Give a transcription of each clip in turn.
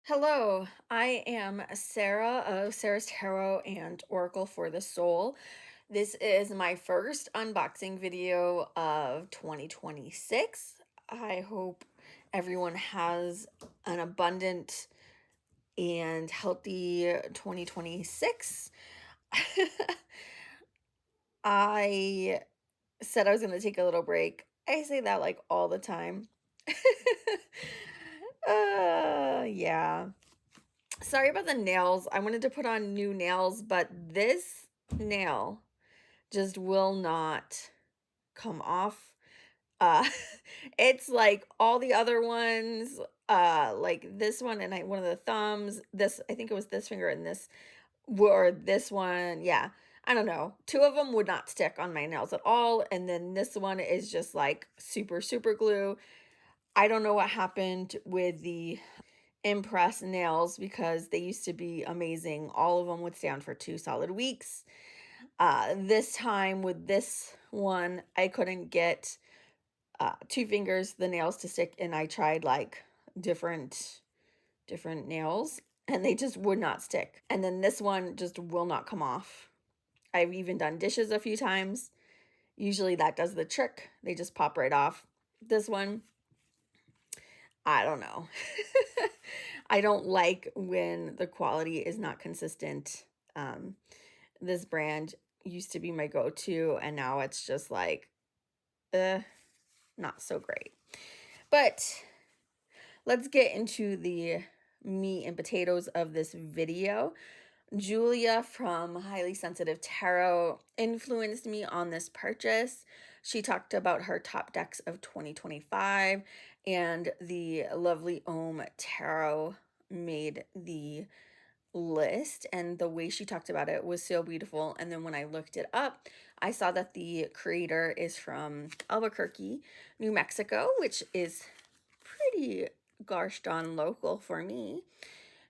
Hello, I am Sarah of Sarah's Tarot and Oracle for the Soul. This is my first unboxing video of 2026. I hope everyone has an abundant and healthy 2026. I said I was going to take a little break. I say that like all the time. Yeah. Sorry about the nails. I wanted to put on new nails, but this nail just will not come off. Uh it's like all the other ones, like this one and one of the thumbs, this I think it was this finger and this or this one. Yeah. I don't know. Two of them would not stick on my nails at all, and then this one is just like super glue. I don't know what happened with the Impress nails because they used to be amazing. All of them would stay on for 2 solid weeks. This time with this one, I couldn't get 2 fingers, the nails to stick, and I tried like different nails and they just would not stick. And then this one just will not come off. I've even done dishes a few times. Usually that does the trick. They just pop right off. This one, I don't know. I don't like when the quality is not consistent. This brand used to be my go-to, and now it's just like, not so great. But let's get into the meat and potatoes of this video. Julia from Highly Sensitive Tarot influenced me on this purchase. She talked about her top decks of 2025, and the lovely Om Tarot made the list, and the way she talked about it was so beautiful. And then when I looked it up, I saw that the creator is from Albuquerque, New Mexico, which is pretty gosh darn local for me.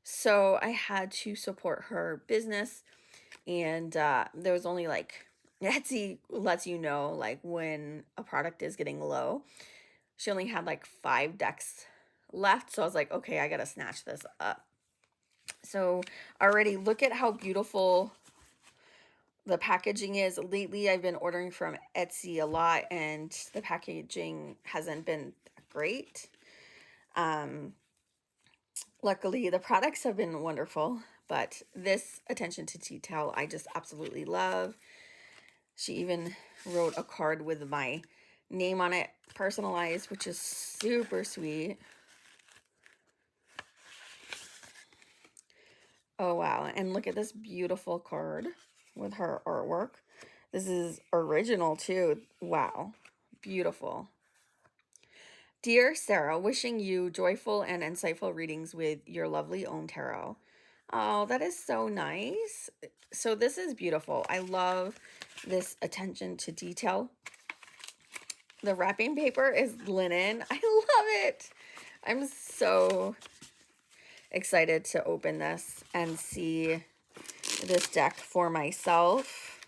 So I had to support her business, and there was only like, Etsy lets you know like when a product is getting low. She only had like 5 decks left, so I was like, okay, I gotta snatch this up. So already look at how beautiful the packaging is. Lately I've been ordering from Etsy a lot, and the packaging hasn't been great. Luckily, the products have been wonderful, but this attention to detail I just absolutely love. She even wrote a card with my name on it, personalized, which is super sweet. Oh, wow. And look at this beautiful card with her artwork. This is original, too. Wow. Beautiful. Dear Sarah, wishing you joyful and insightful readings with your lovely own tarot. Oh, that is so nice. So this is beautiful. I love this attention to detail. The wrapping paper is linen. I love it. I'm so excited to open this and see this deck for myself.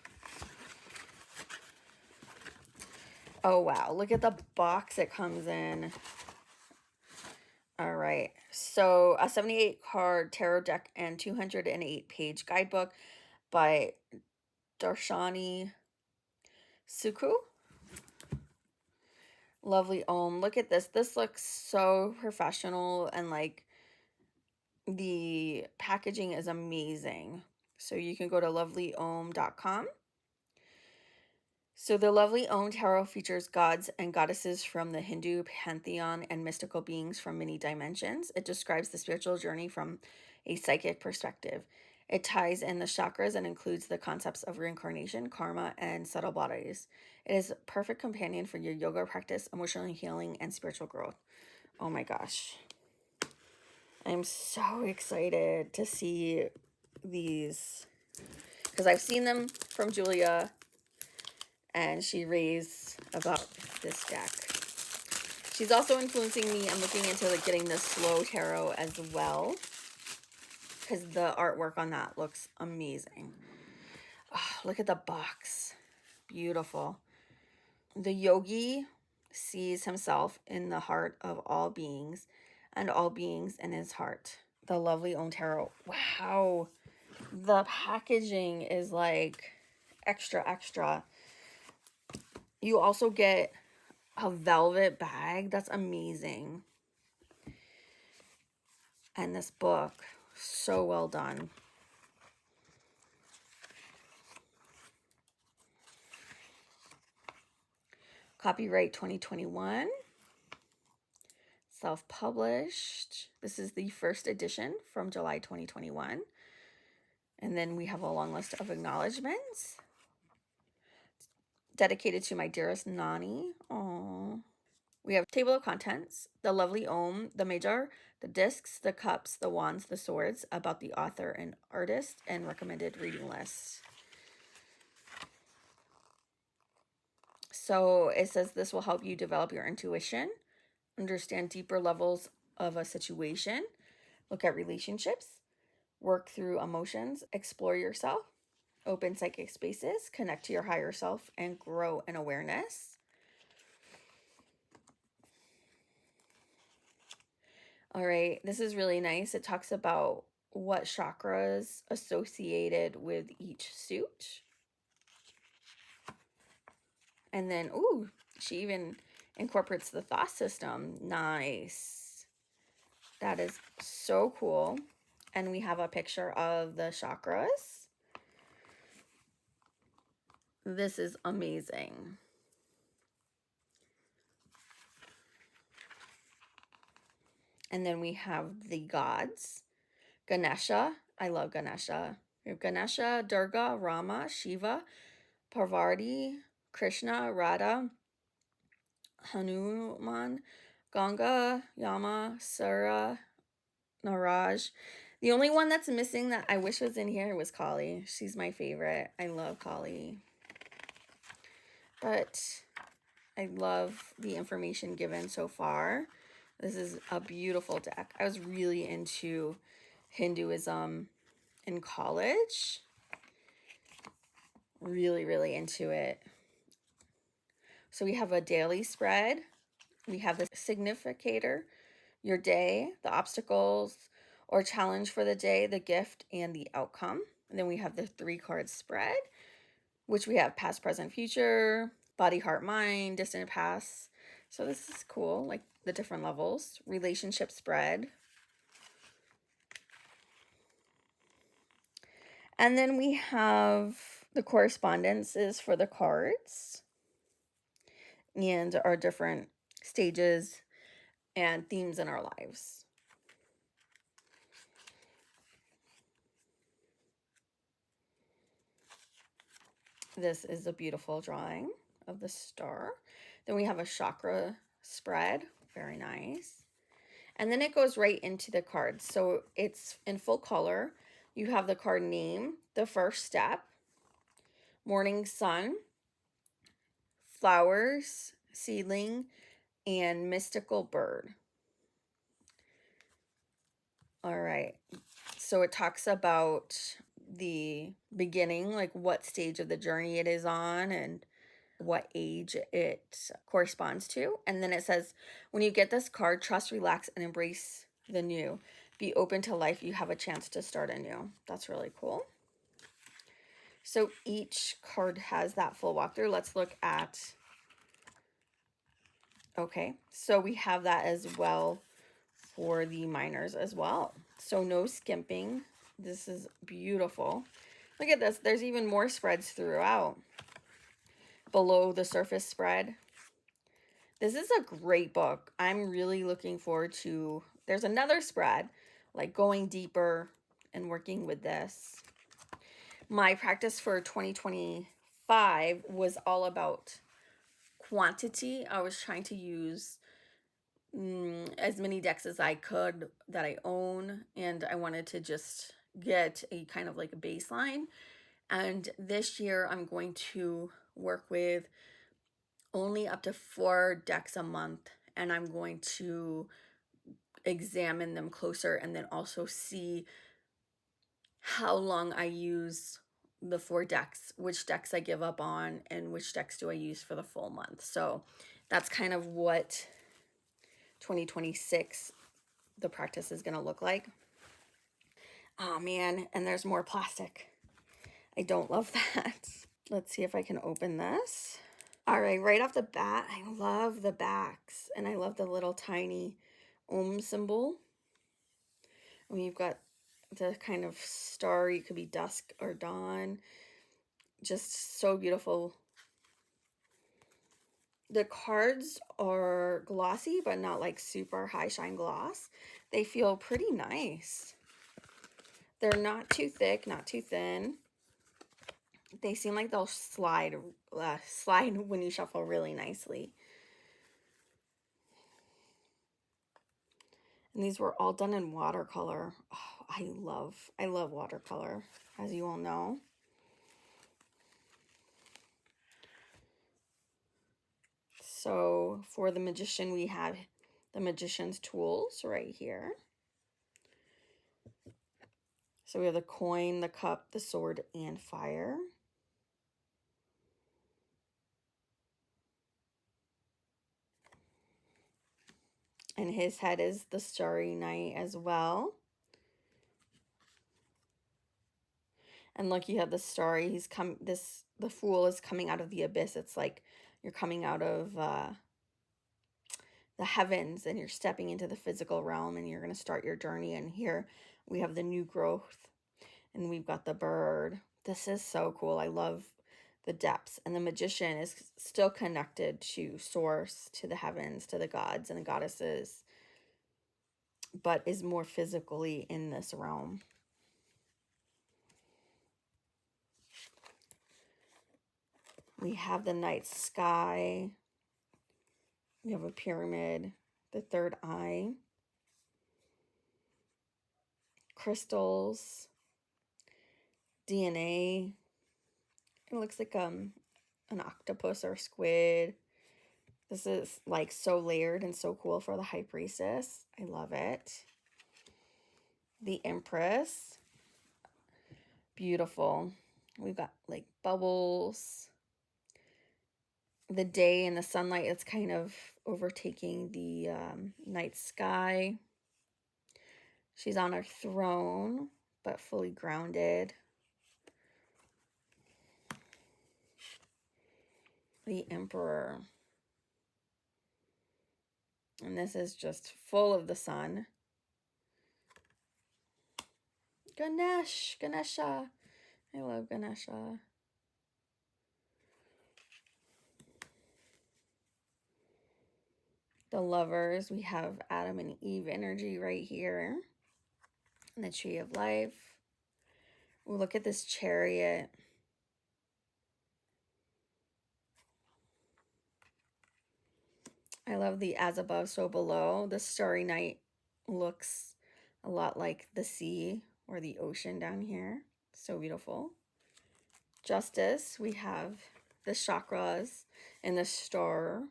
Oh, wow. Look at the box it comes in. All right. So a 78 card tarot deck and 208 page guidebook by Darshanie Suku. Lovely Om. Look at this. This looks so professional, and like the packaging is amazing. So you can go to lovelyom.com. So the Lovely Om Tarot features gods and goddesses from the Hindu pantheon and mystical beings from many dimensions. It describes the spiritual journey from a psychic perspective. It ties in the chakras and includes the concepts of reincarnation, karma, and subtle bodies. It is a perfect companion for your yoga practice, emotional healing, and spiritual growth. Oh my gosh. I'm so excited to see these because I've seen them from Julia, and she raves about this deck. She's also influencing me. I'm looking into like getting the slow tarot as well, because the artwork on that looks amazing. Oh, look at the box. Beautiful. The yogi sees himself in the heart of all beings and all beings in his heart. the Lovely Own Tarot. Wow. The packaging is like extra, extra. You also get a velvet bag. That's amazing. And this book, so well done. Copyright 2021. Self-published. This is the first edition from July 2021. And then we have a long list of acknowledgements. Dedicated to my dearest Nani. Aww. We have table of contents, the lovely Om, the major, the discs, the cups, the wands, the swords, about the author and artist, and recommended reading list. So it says this will help you develop your intuition, understand deeper levels of a situation, look at relationships, work through emotions, explore yourself, open psychic spaces, connect to your higher self, and grow in awareness. All right, this is really nice. It talks about what chakras associated with each suit. And then, ooh, she even incorporates the thought system. Nice. That is so cool. And we have a picture of the chakras. This is amazing. And then we have the gods. Ganesha. I love Ganesha. We have Ganesha, Durga, Rama, Shiva, Parvati, Krishna, Radha, Hanuman, Ganga, Yama, Sura, Naraj. The only one that's missing that I wish was in here was Kali. She's my favorite. I love Kali. But I love the information given so far. This is a beautiful deck. I was really into Hinduism in college. Really, really into it. So we have a daily spread. We have the significator, your day, the obstacles or challenge for the day, the gift, and the outcome. And then we have the 3-card spread, which we have past, present, future, body, heart, mind, distant past. So this is cool, like the different levels. Relationship spread. And then we have the correspondences for the cards and our different stages and themes in our lives. This is a beautiful drawing of the star. Then we have a chakra spread. Very nice. And then it goes right into the cards. So it's in full color. You have the card name, the first step, morning sun, flowers, seedling, and mystical bird. All right. So it talks about the beginning, like what stage of the journey it is on and what age it corresponds to. And then it says, when you get this card, trust, relax, and embrace the new. Be open to life. You have a chance to start anew. That's really cool. So each card has that full walkthrough. Let's look at, okay, so we have that as well for the minors as well. So no skimping. This is beautiful. Look at this. There's even more spreads throughout. Below the surface spread. This is a great book. I'm really looking forward to, there's another spread, like going deeper and working with this. My practice for 2025 was all about quantity. I was trying to use as many decks as I could that I own, and I wanted to just get a kind of like a baseline. And this year I'm going to work with only up to 4 decks a month, and I'm going to examine them closer and then also see how long I use the 4 decks, which decks I give up on, and which decks do I use for the full month. So that's kind of what 2026 the practice is going to look like. Oh man, and there's more plastic. I don't love that. Let's see if I can open this. All right off the bat, I love the backs, and I love the little tiny symbol. And you've got the kind of star, it could be dusk or dawn. Just so beautiful. The cards are glossy, but not like super high shine gloss. They feel pretty nice. They're not too thick, not too thin. They seem like they'll slide when you shuffle really nicely. And these were all done in watercolor. Oh, I love watercolor, as you all know. So for the magician, we have the magician's tools right here. So we have the coin, the cup, the sword, and fire. And his head is the Starry Night as well. And look, you have the starry. The fool is coming out of the abyss. It's like you're coming out of the heavens and you're stepping into the physical realm and you're going to start your journey. And here we have the new growth and we've got the bird. This is so cool. I love the depths. And the magician is still connected to source, to the heavens, to the gods and the goddesses, but is more physically in this realm. We have the night sky. We have a pyramid, the third eye, crystals, DNA. It looks like an octopus or squid. This is like so layered and so cool for the high priestess. I love it. The empress. Beautiful. We've got like bubbles. The day and the sunlight is kind of overtaking the night sky. She's on her throne, but fully grounded. The emperor. And this is just full of the sun. Ganesha. I love Ganesha. The lovers, we have Adam and Eve energy right here. And the tree of life. Ooh, look at this chariot. I love the as above, so below. The starry night looks a lot like the sea or the ocean down here. So beautiful. Justice, we have the chakras and the star.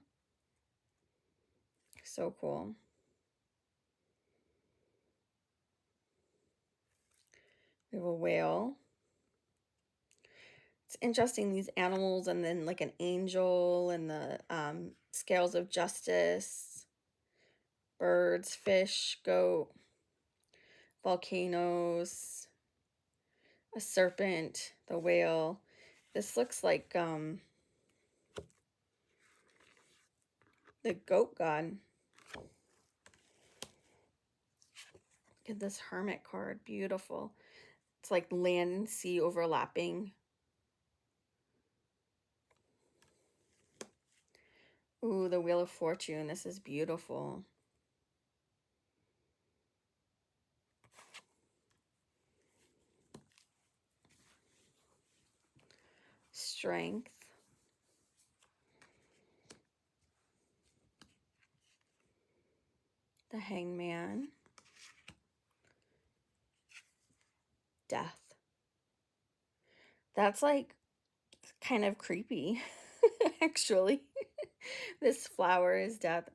So cool. We have a whale. It's interesting, these animals, and then like an angel and the scales of justice, birds, fish, goat, volcanoes, a serpent, the whale. This looks like the goat god. Look at this hermit card. Beautiful. It's like land and sea overlapping. Ooh, the Wheel of Fortune. This is beautiful. Strength. The Hangman. Death. That's like kind of creepy, actually. This flower is death.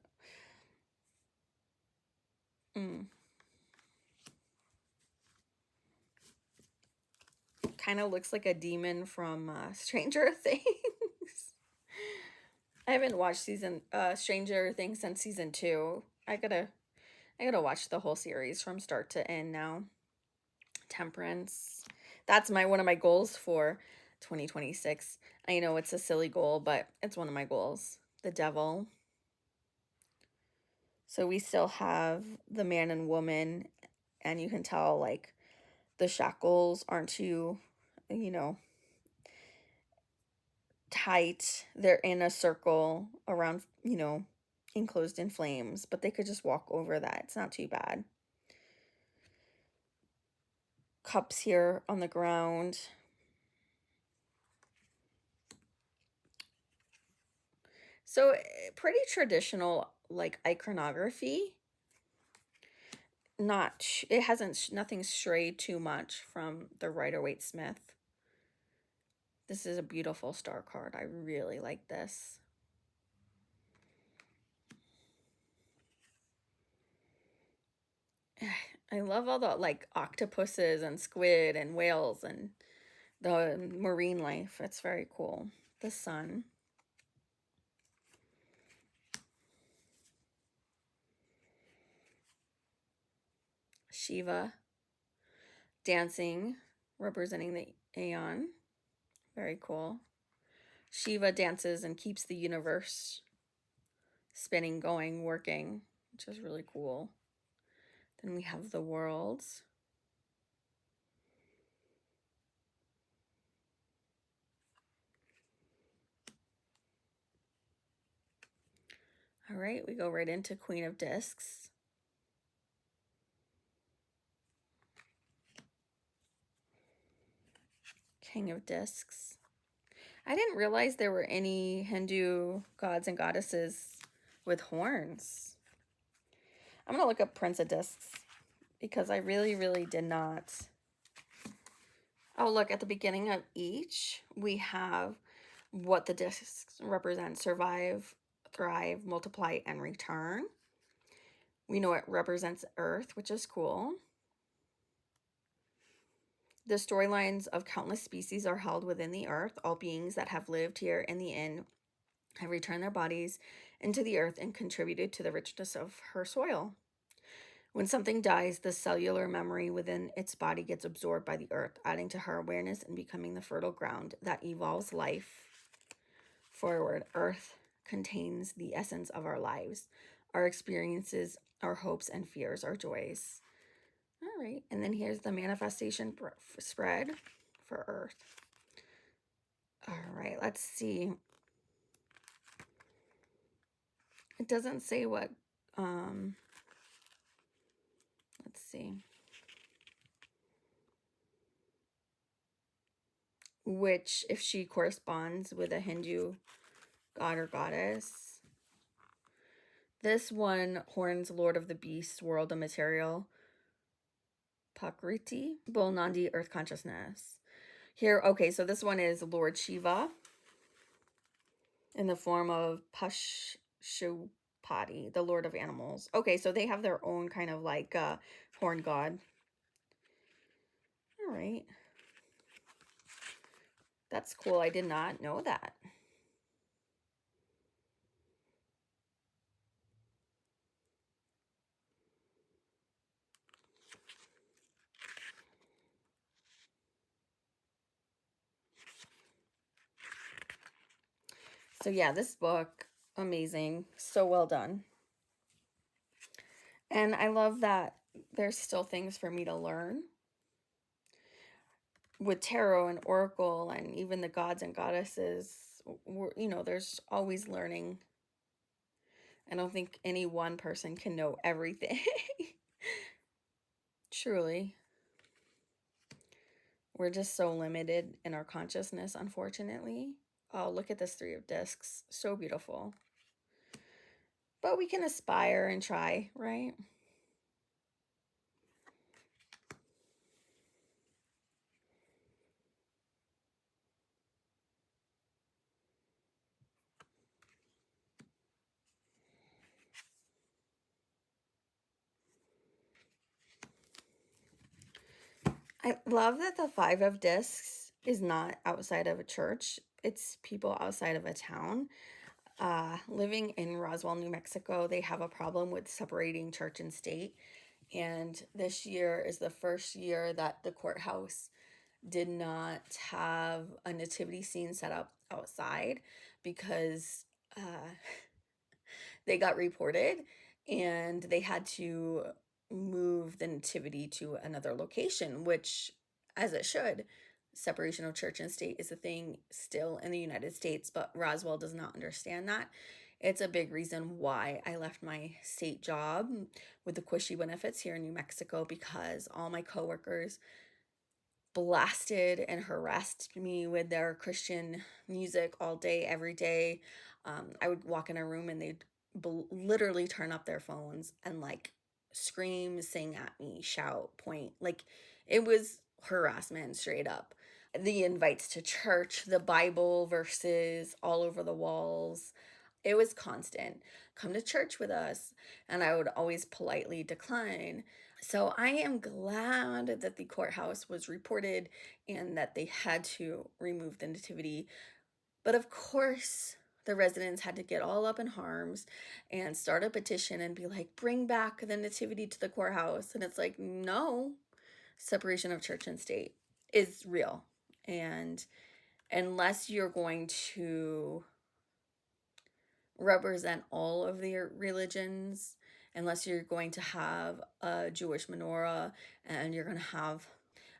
Kind of looks like a demon from Stranger Things. I haven't watched Stranger Things since season 2. I gotta watch the whole series from start to end now. Temperance. That's one of my goals for 2026. I know it's a silly goal, but it's one of my goals. The Devil. So we still have the man and woman, and you can tell like the shackles aren't too, you know, tight. They're in a circle around, enclosed in flames, but they could just walk over that. It's not too bad. Cups here on the ground. So pretty traditional, like iconography. It hasn't, nothing strayed too much from the Rider-Waite-Smith. This is a beautiful star card. I really like this. I love all the like octopuses and squid and whales and the marine life. It's very cool. The sun. Shiva dancing, representing the Aeon. Very cool. Shiva dances and keeps the universe spinning, going, working, which is really cool. Then we have the worlds. All right, we go right into Queen of Discs. King of Discs. I didn't realize there were any Hindu gods and goddesses with horns. I'm going to look up Prince of Discs because I really, really did not. Oh, look, at the beginning of each, we have what the discs represent: survive, thrive, multiply, and return. We know it represents Earth, which is cool. The storylines of countless species are held within the earth. All beings that have lived here in the inn have returned their bodies into the earth and contributed to the richness of her soil. When something dies, the cellular memory within its body gets absorbed by the earth, adding to her awareness and becoming the fertile ground that evolves life forward. Earth contains the essence of our lives, our experiences, our hopes and fears, our joys. All right, and then here's the manifestation spread for Earth. All right, let's see. It doesn't say what, let's see. Which, if she corresponds with a Hindu god or goddess. This one, horns, Lord of the Beasts, world of material. Pakriti, Bull Nandi, earth consciousness. Here, okay, so this one is Lord Shiva in the form of Pashupati, the Lord of Animals. Okay, so they have their own kind of like horn god. All right. That's cool. I did not know that. So yeah, this book, amazing. So well done. And I love that there's still things for me to learn with tarot and oracle and even the gods and goddesses. There's always learning. I don't think any one person can know everything. Truly. We're just so limited in our consciousness, unfortunately. Oh, look at this Three of Discs. So beautiful. But we can aspire and try, right? I love that the Five of Discs is not outside of a church. It's people outside of a town. Living in Roswell, New Mexico, they have a problem with separating church and state. And this year is the first year that the courthouse did not have a nativity scene set up outside because they got reported and they had to move the nativity to another location, which, as it should, separation of church and state is a thing still in the United States, but Roswell does not understand that. It's a big reason why I left my state job with the cushy benefits here in New Mexico, because all my coworkers blasted and harassed me with their Christian music all day, every day. I would walk in a room and they'd literally turn up their phones and like scream, sing at me, shout, point. Like it was harassment straight up. The invites to church, the Bible verses all over the walls. It was constant. Come to church with us. And I would always politely decline. So I am glad that the courthouse was reported and that they had to remove the nativity. But of course, the residents had to get all up in arms and start a petition and be like, bring back the nativity to the courthouse. And it's like, no, separation of church and state is real. And unless you're going to represent all of the religions, unless you're going to have a Jewish menorah and you're going to have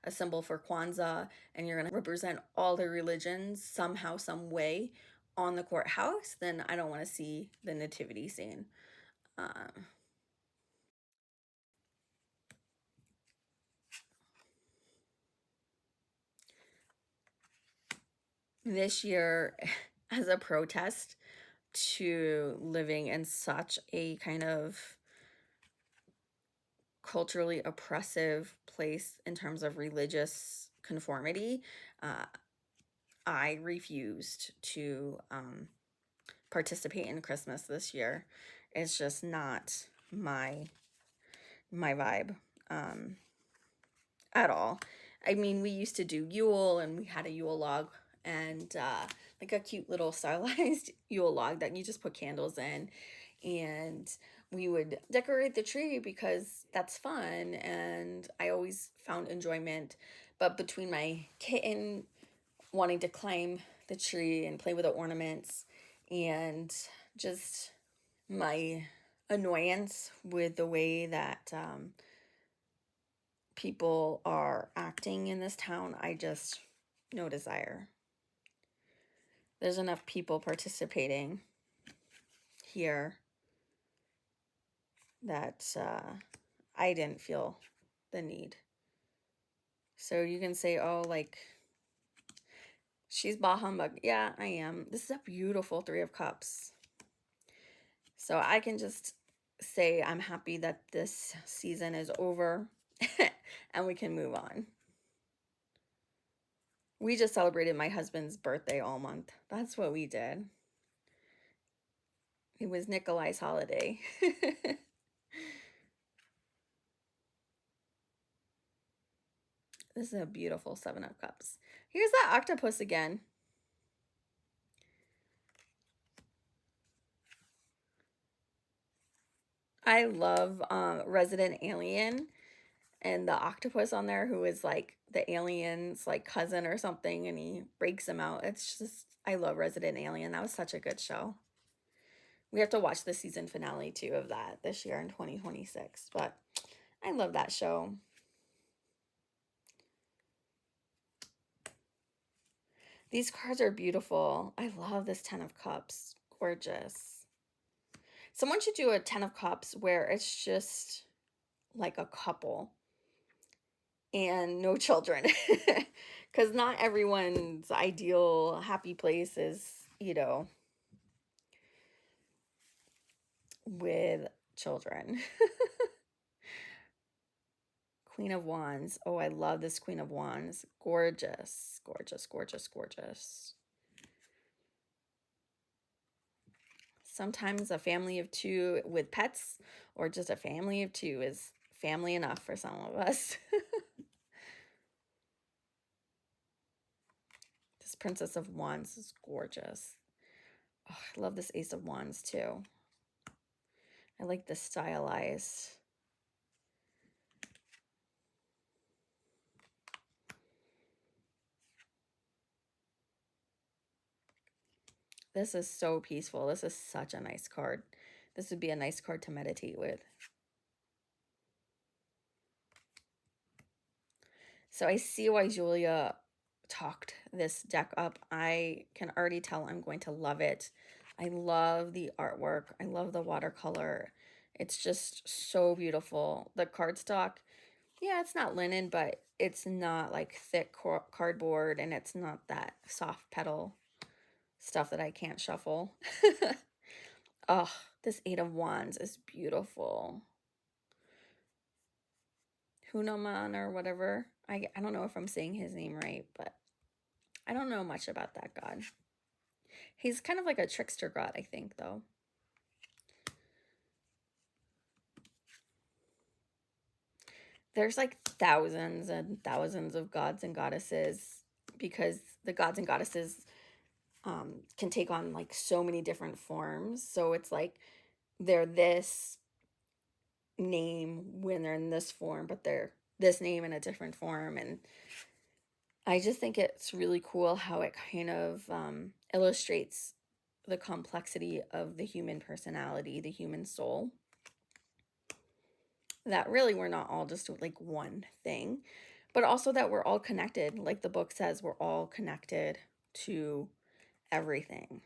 a symbol for Kwanzaa and you're going to represent all the religions somehow, some way on the courthouse, then I don't want to see the nativity scene. This year, as a protest to living in such a kind of culturally oppressive place in terms of religious conformity, I refused to participate in Christmas this year. It's just not my vibe at all. I mean, we used to do Yule and we had a Yule log and like a cute little stylized Yule log that you just put candles in, and we would decorate the tree because that's fun and I always found enjoyment. But between my kitten wanting to climb the tree and play with the ornaments and just my annoyance with the way that people are acting in this town, I just, no desire. There's enough people participating here that I didn't feel the need. So you can say, oh, like, she's bah humbug. Yeah, I am. This is a beautiful Three of Cups. So I can just say I'm happy that this season is over and we can move on. We just celebrated my husband's birthday all month. That's what we did. It was Nikolai's holiday. This is a beautiful Seven of Cups. Here's that octopus again. I love Resident Alien and the octopus on there who is like the alien's like cousin or something, and he breaks him out. It's just, I love Resident Alien. That was such a good show. We have to watch the season finale too of that this year in 2026. But I love that show. These cards are beautiful. I love this Ten of Cups. Gorgeous. Someone should do a Ten of Cups where it's just like a couple and no children. Because not everyone's ideal happy place is, you know, with children. Queen of Wands. Oh, I love this Queen of Wands. Gorgeous, gorgeous, gorgeous, gorgeous. Sometimes a family of two with pets or just a family of two is family enough for some of us. This Princess of Wands is gorgeous. Oh, I love this Ace of Wands too. I like the stylized This is so peaceful. This is such a nice card. This would be a nice card to meditate with. So I see why Julia talked this deck up. I can already tell I'm going to love it. I love the artwork. I love the watercolor. It's just so beautiful. The cardstock, yeah, it's not linen, but it's not like thick cardboard, and it's not that soft petal stuff that I can't shuffle. Oh, this Eight of Wands is beautiful. Hunaman or whatever. I don't know if I'm saying his name right, but I don't know much about that god. He's kind of like a trickster god, I think, though. There's like thousands and thousands of gods and goddesses because the gods and goddesses can take on like so many different forms. So it's like they're this name when they're in this form, but they're this name in a different form. And I just think it's really cool how it kind of illustrates the complexity of the human personality, the human soul. That really we're not all just like one thing, but also that we're all connected. Like the book says, we're all connected to everything.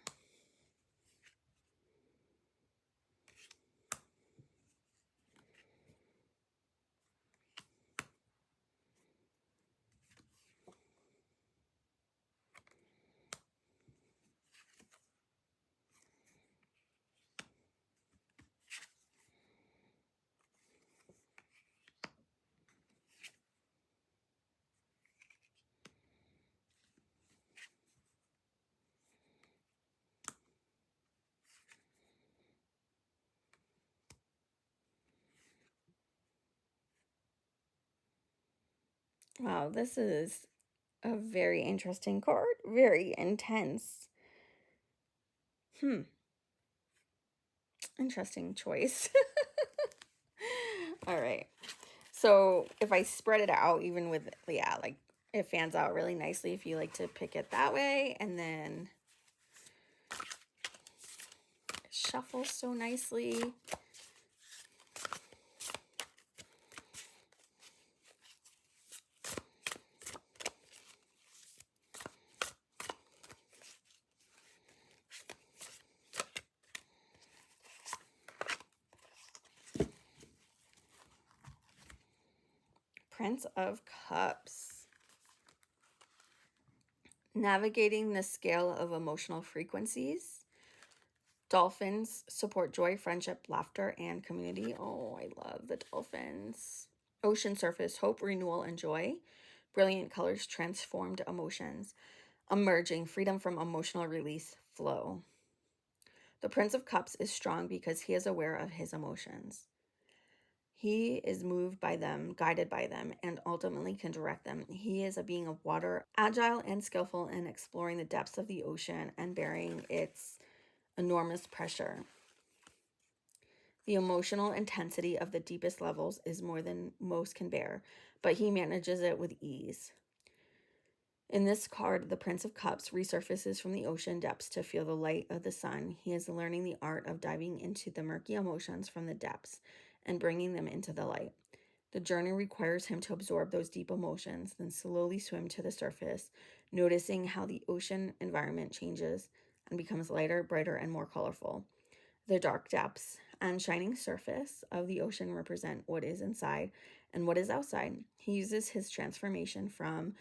Wow, this is a very interesting card. Very intense. Interesting choice. All right. So if I spread it out, even with, yeah, like it fans out really nicely if you like to pick it that way. And then it shuffles so nicely. Prince of Cups. Navigating the scale of emotional frequencies. Dolphins support joy, friendship, laughter, and community. Oh, I love the dolphins. Ocean surface, hope, renewal, and joy. Brilliant colors, transformed emotions. Emerging, freedom from emotional release, flow. The Prince of Cups is strong because he is aware of his emotions. He is moved by them, guided by them, and ultimately can direct them. He is a being of water, agile and skillful in exploring the depths of the ocean and bearing its enormous pressure. The emotional intensity of the deepest levels is more than most can bear, but he manages it with ease. In this card, the Prince of Cups resurfaces from the ocean depths to feel the light of the sun. He is learning the art of diving into the murky emotions from the depths and bringing them into the light. The journey requires him to absorb those deep emotions, then slowly swim to the surface, noticing how the ocean environment changes and becomes lighter, brighter, and more colorful. The dark depths and shining surface of the ocean represent what is inside and what is outside. He uses his transformation from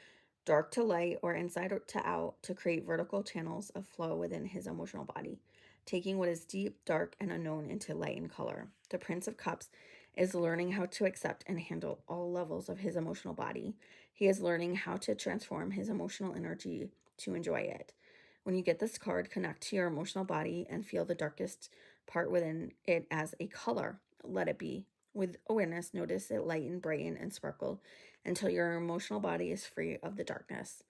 dark to light or inside to out to create vertical channels of flow within his emotional body, taking what is deep, dark, and unknown into light and color. The Prince of Cups is learning how to accept and handle all levels of his emotional body. He is learning how to transform his emotional energy to enjoy it. When you get this card, connect to your emotional body and feel the darkest part within it as a color. Let it be. With awareness, notice it lighten, brighten, and sparkle until your emotional body is free of the darkness.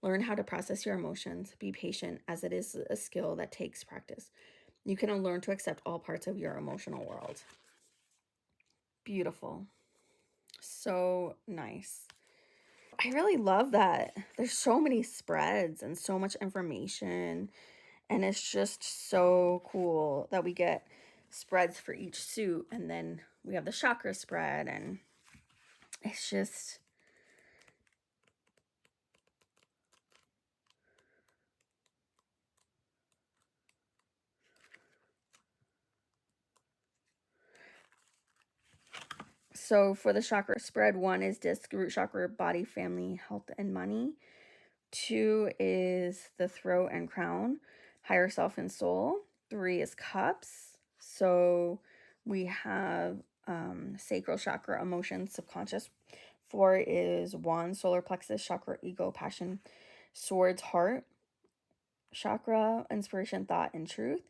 Learn how to process your emotions. Be patient, as it is a skill that takes practice. You can learn to accept all parts of your emotional world. Beautiful. So nice. I really love that. There's so many spreads and so much information. And it's just so cool that we get spreads for each suit, and then we have the chakra spread, and it's just so for the chakra spread, 1 is disc, root chakra, body, family, health, and money. 2 is the throat and crown, higher self and soul. 3 is cups. So we have sacral chakra, emotions, subconscious. 4 is wand, solar plexus, chakra, ego, passion. Swords, heart chakra, inspiration, thought, and truth.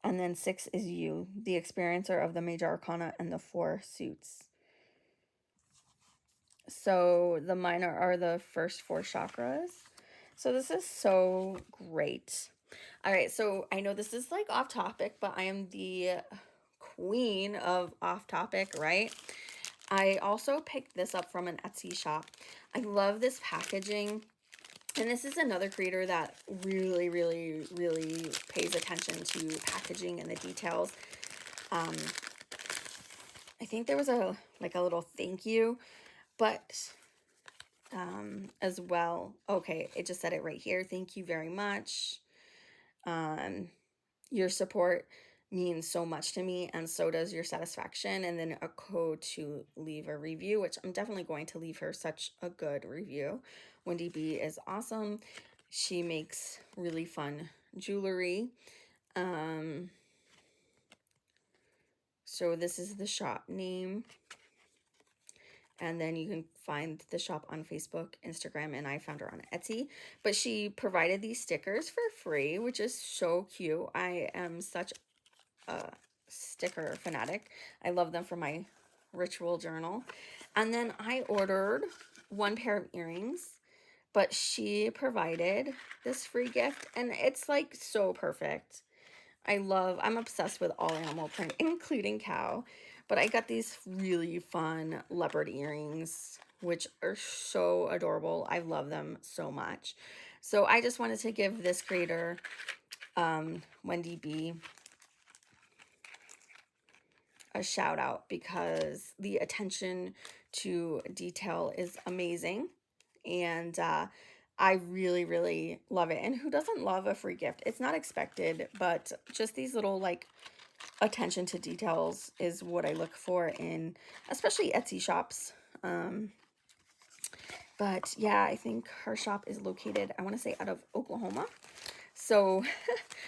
And then 6 is you, the experiencer of the major arcana and the 4 suits. So the minor are the first 4 chakras. So this is so great. All right, so I know this is like off topic, but I am the queen of off topic, right? I also picked this up from an Etsy shop. I love this packaging. And this is another creator that really, really, really pays attention to packaging and the details. I think there was a little thank you, but as well, okay, it just said it right here. Thank you very much. Your support means so much to me, and so does your satisfaction. And then a code to leave a review, which I'm definitely going to leave her such a good review. Wendy B is awesome. She makes really fun jewelry. So this is the shop name. And then you can find the shop on Facebook, Instagram, and I found her on Etsy. But she provided these stickers for free, which is so cute. I am such a sticker fanatic. I love them for my ritual journal. And then I ordered 1 pair of earrings, but she provided this free gift, and it's like so perfect. I'm obsessed with all animal print, including cow. But I got these really fun leopard earrings, which are so adorable. I love them so much. So I just wanted to give this creator, Wendy B, a shout out because the attention to detail is amazing. And I really, really love it. And who doesn't love a free gift? It's not expected, but just these little attention to details is what I look for in especially Etsy shops. But yeah, I think her shop is located, I want to say, out of Oklahoma. So,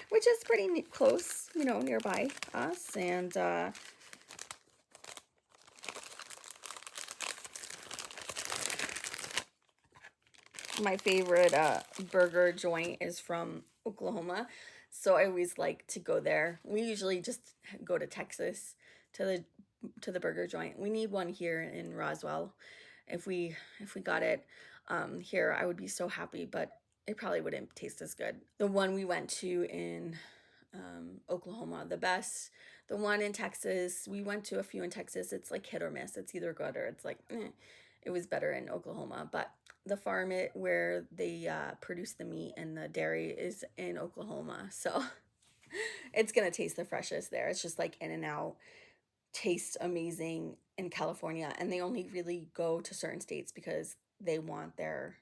which is pretty close, nearby us. And my favorite burger joint is from Oklahoma. So I always like to go there. We usually just go to Texas to the burger joint. We need one here in Roswell. If we got it here, I would be so happy, but it probably wouldn't taste as good. The one we went to in Oklahoma, the best. The one in Texas, we went to a few in Texas. It's like hit or miss. It's either good or it's like, eh. It was better in Oklahoma. But the farm where they produce the meat and the dairy is in Oklahoma. So it's going to taste the freshest there. It's just like In-N-Out tastes amazing in California. And they only really go to certain states because they want their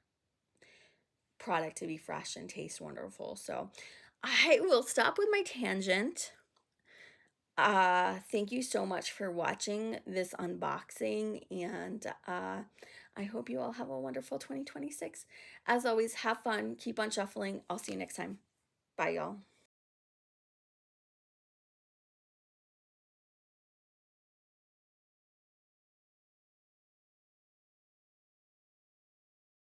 product to be fresh and taste wonderful. So I will stop with my tangent. Thank you so much for watching this unboxing, and I hope you all have a wonderful 2026. As always, have fun, keep on shuffling. I'll see you next time. Bye, y'all.